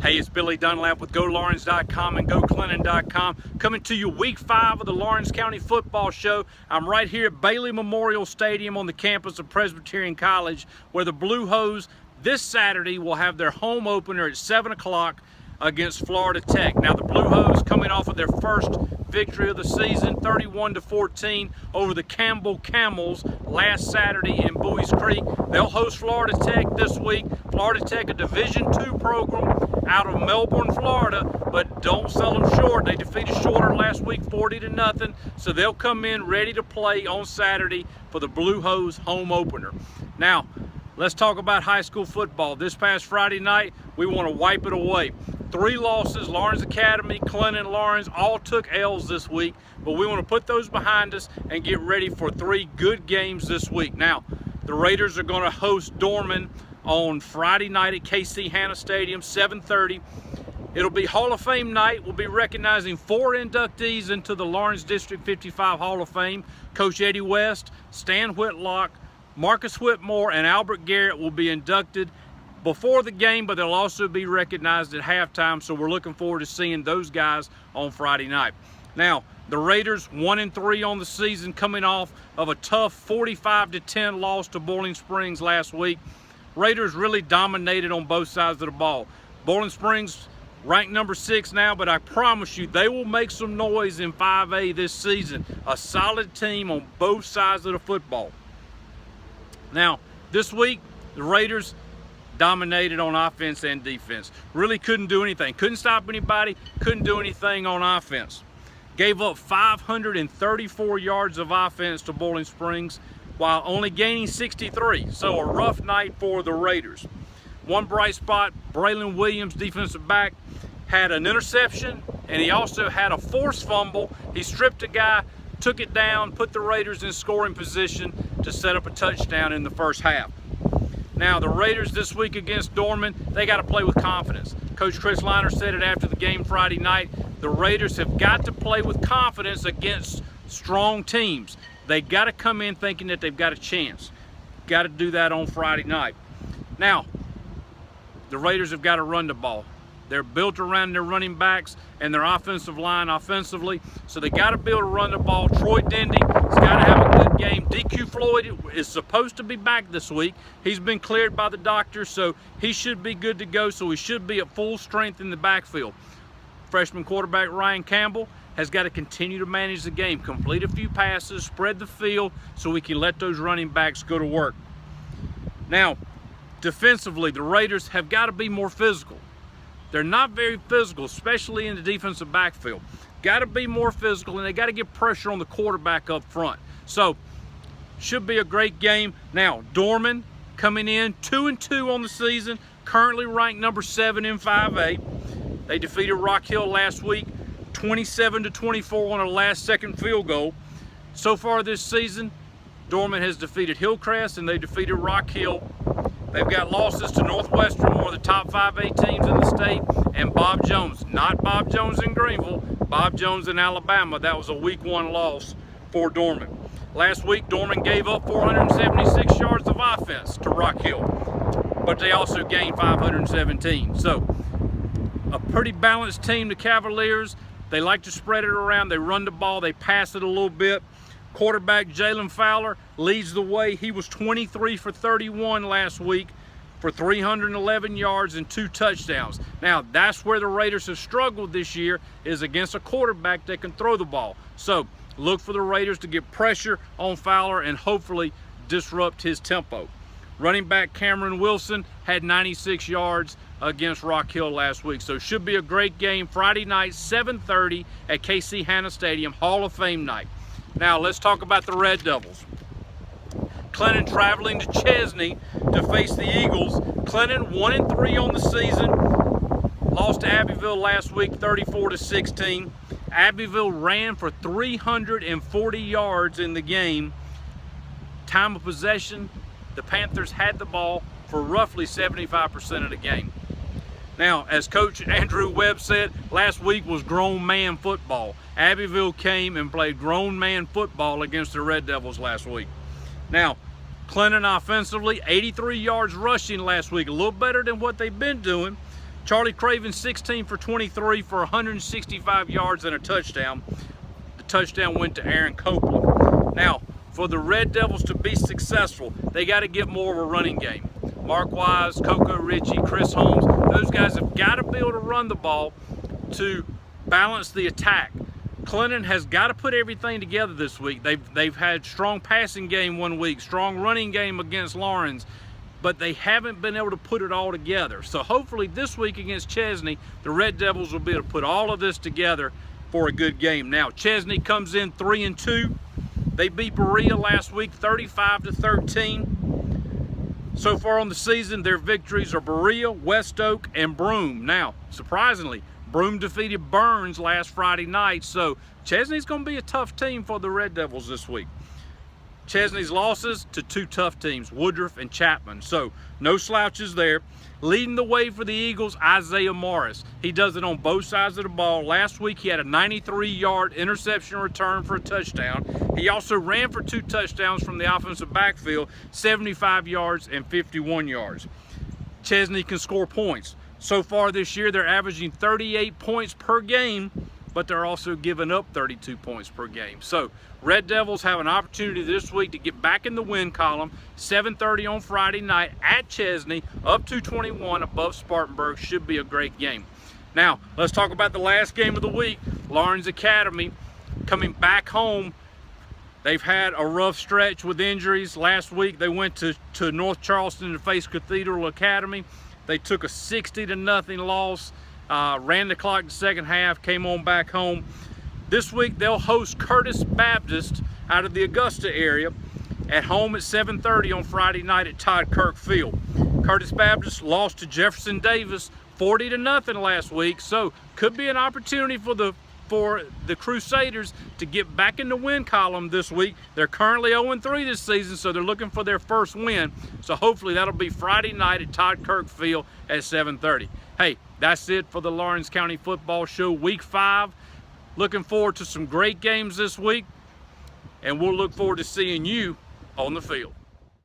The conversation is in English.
Hey, it's Billy Dunlap with GoLaurens.com and GoClennon.com coming to you week 5 of the Lawrence County Football Show. I'm right here at Bailey Memorial Stadium on the campus of Presbyterian College, where the Blue Hose this Saturday will have their home opener at 7 o'clock against Florida Tech. Now the Blue Hose coming off of their first victory of the season, 31-14 over the Campbell Camels last Saturday in Bowie's Creek. They'll host Florida Tech this week. Florida Tech, a Division II program out of Melbourne, Florida, but don't sell them short. They defeated Shorter last week 40-0, so they'll come in ready to play on Saturday for the Blue Hose home opener. Now, let's talk about high school football. This past Friday night, we want to wipe it away. 3 losses, Lawrence Academy, Clinton, Lawrence, all took L's this week, but we want to put those behind us and get ready for 3 good games this week. Now, the Raiders are going to host Dorman on Friday night at KC Hanna Stadium, 7:30. It'll be Hall of Fame night. We'll be recognizing 4 inductees into the Lawrence District 55 Hall of Fame. Coach Eddie West, Stan Whitlock, Marcus Whitmore, and Albert Garrett will be inducted before the game, but they'll also be recognized at halftime, so we're looking forward to seeing those guys on Friday night. Now, the Raiders 1-3 on the season, coming off of a tough 45-10 loss to Boiling Springs last week. Raiders really dominated on both sides of the ball. Boiling Springs ranked number 6 now, but I promise you they will make some noise in 5A this season. A solid team on both sides of the football. Now, this week, the Raiders dominated on offense and defense. Really couldn't do anything. Couldn't stop anybody. Couldn't do anything on offense. Gave up 534 yards of offense to Boiling Springs while only gaining 63. So a rough night for the Raiders. One bright spot, Braylon Williams, defensive back, had an interception, and he also had a forced fumble. He stripped a guy, took it down, put the Raiders in scoring position to set up a touchdown in the first half. Now, the Raiders this week against Dorman, they got to play with confidence. Coach Chris Liner said it after the game Friday night. The Raiders have got to play with confidence against strong teams. They got to come in thinking that they've got a chance. Got to do that on Friday night. Now, the Raiders have got to run the ball. They're built around their running backs and their offensive line offensively, so they got to be able to run the ball. Troy Dendy has got to have a good game. DQ Floyd is supposed to be back this week. He's been cleared by the doctor, so he should be good to go, so he should be at full strength in the backfield. Freshman quarterback Ryan Campbell has got to continue to manage the game, complete a few passes, spread the field, so we can let those running backs go to work. Now, defensively, the Raiders have got to be more physical. They're not very physical, especially in the defensive backfield. Got to be more physical, and they got to get pressure on the quarterback up front. So, should be a great game. Now, Dorman coming in 2-2 on the season, currently ranked number 7 in 5A. They defeated Rock Hill last week, 27-24 on a last-second field goal. So far this season, Dorman has defeated Hillcrest and they defeated Rock Hill. They've got losses to Northwestern, one of the top 5A teams in the state, and Bob Jones. Not Bob Jones in Greenville, Bob Jones in Alabama. That was a week 1 loss for Dorman. Last week, Dorman gave up 476 yards of offense to Rock Hill, but they also gained 517. So, a pretty balanced team, the Cavaliers. They like to spread it around. They run the ball. They pass it a little bit. Quarterback Jalen Fowler leads the way. He was 23 for 31 last week for 311 yards and 2 touchdowns. Now, that's where the Raiders have struggled this year, is against a quarterback that can throw the ball. So, look for the Raiders to get pressure on Fowler and hopefully disrupt his tempo. Running back Cameron Wilson had 96 yards against Rock Hill last week. So should be a great game. Friday night, 7:30 at KC Hanna Stadium, Hall of Fame night. Now let's talk about the Red Devils. Clinton traveling to Chesney to face the Eagles. Clinton 1-3 on the season. Lost to Abbeville last week, 34-16. Abbeville ran for 340 yards in the game. Time of possession, the Panthers had the ball for roughly 75% of the game. Now, as Coach Andrew Webb said, last week was grown man football. Abbeville came and played grown man football against the Red Devils last week. Now, Clinton offensively, 83 yards rushing last week, a little better than what they've been doing. Charlie Craven 16 for 23 for 165 yards and a touchdown. The touchdown went to Aaron Copeland. Now, for the Red Devils to be successful, they got to get more of a running game. Mark Wise, Coco Ritchie, Chris Holmes, those guys have got to be able to run the ball to balance the attack. Clinton has got to put everything together this week. They've had strong passing game one week, strong running game against Laurens, but they haven't been able to put it all together. So hopefully this week against Chesney, the Red Devils will be able to put all of this together for a good game. Now, Chesney comes in 3-2. They beat Berea last week 35-13. So far on the season, their victories are Berea, West Oak, and Broome. Now, surprisingly, Broome defeated Burns last Friday night, so Chesney's going to be a tough team for the Red Devils this week. Chesney's losses to two tough teams, Woodruff and Chapman, so no slouches there. Leading the way for the Eagles, Isaiah Morris. He does it on both sides of the ball. Last week, he had a 93-yard interception return for a touchdown. He also ran for 2 touchdowns from the offensive backfield, 75 yards and 51 yards. Chesney can score points. So far this year, they're averaging 38 points per game, but they're also giving up 32 points per game. So Red Devils have an opportunity this week to get back in the win column. 7:30 on Friday night at Chesney, up 221 above Spartanburg. Should be a great game. Now, let's talk about the last game of the week. Laurens Academy coming back home. They've had a rough stretch with injuries. Last week, they went to North Charleston to face Cathedral Academy. They took a 60-0 loss, ran the clock the second half, came on back home. This week, they'll host Curtis Baptist out of the Augusta area at home at 7:30 on Friday night at Todd Kirk Field. Curtis Baptist lost to Jefferson Davis 40-0 last week, so could be an opportunity for the Crusaders to get back in the win column this week. They're currently 0-3 this season, so they're looking for their first win. So hopefully that'll be Friday night at Todd Kirk Field at 7:30. Hey, that's it for the Laurens County Football Show Week 5. Looking forward to some great games this week, and we'll look forward to seeing you on the field.